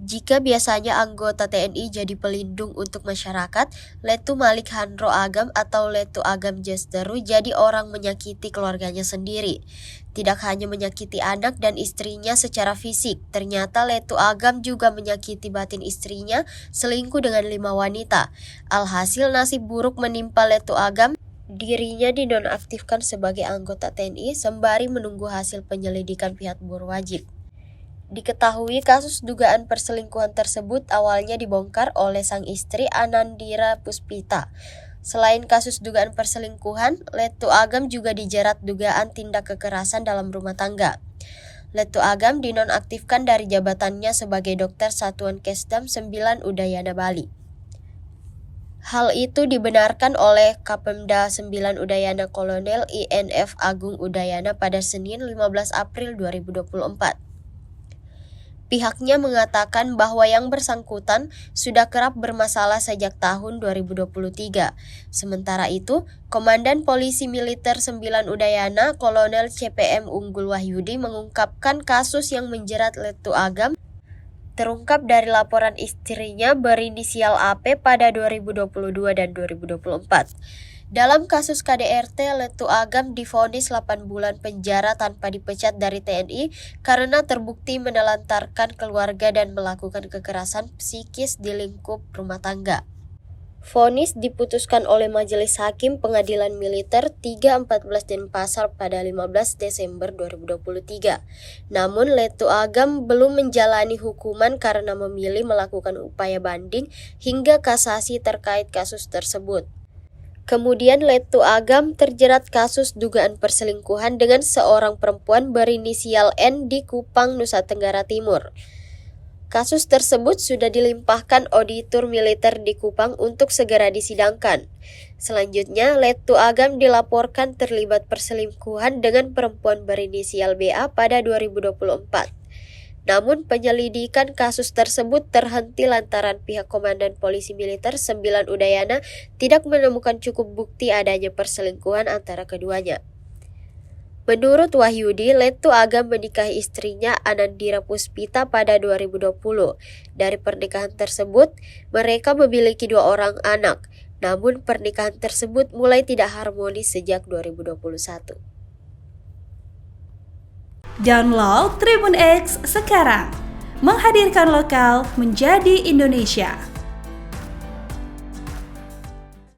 Jika biasanya anggota TNI jadi pelindung untuk masyarakat, Letu Malik Handro Agam atau Letu Agam Jesteru jadi orang menyakiti keluarganya sendiri. Tidak hanya menyakiti anak dan istrinya secara fisik, ternyata Letu Agam juga menyakiti batin istrinya selingkuh dengan 5 wanita. Alhasil nasib buruk menimpa Letu Agam. Dirinya dinonaktifkan sebagai anggota TNI sembari menunggu hasil penyelidikan pihak berwajib. Diketahui kasus dugaan perselingkuhan tersebut awalnya dibongkar oleh sang istri Anandira Puspita. Selain kasus dugaan perselingkuhan, Letu Agam juga dijerat dugaan tindak kekerasan dalam rumah tangga. Letu Agam dinonaktifkan dari jabatannya sebagai dokter Satuan Kesdam 9 Udayana Bali. Hal itu dibenarkan oleh Kapemda 9 Udayana Kolonel INF Agung Udayana pada Senin 15 April 2024. Pihaknya mengatakan bahwa yang bersangkutan sudah kerap bermasalah sejak tahun 2023. Sementara itu, Komandan Polisi Militer 9 Udayana, Kolonel CPM Unggul Wahyudi mengungkapkan kasus yang menjerat Letu Agam terungkap dari laporan istrinya berinisial AP pada 2022 dan 2024. Dalam kasus KDRT, Letu Agam divonis 8 bulan penjara tanpa dipecat dari TNI karena terbukti menelantarkan keluarga dan melakukan kekerasan psikis di lingkup rumah tangga. Vonis diputuskan oleh Majelis Hakim Pengadilan Militer 3-14 Denpasar pada 15 Desember 2023. Namun Letu Agam belum menjalani hukuman karena memilih melakukan upaya banding hingga kasasi terkait kasus tersebut. Kemudian Letu Agam terjerat kasus dugaan perselingkuhan dengan seorang perempuan berinisial N di Kupang, Nusa Tenggara Timur. Kasus tersebut sudah dilimpahkan auditor militer di Kupang untuk segera disidangkan. Selanjutnya, Letu Agam dilaporkan terlibat perselingkuhan dengan perempuan berinisial BA pada 2024. Namun penyelidikan kasus tersebut terhenti lantaran pihak Komandan Polisi Militer 9 Udayana tidak menemukan cukup bukti adanya perselingkuhan antara keduanya. Menurut Wahyudi, Letu Agam menikahi istrinya Anandira Puspita pada 2020. Dari pernikahan tersebut, mereka memiliki 2 orang anak. Namun pernikahan tersebut mulai tidak harmonis sejak 2021. Download Tribun X sekarang, menghadirkan lokal menjadi Indonesia.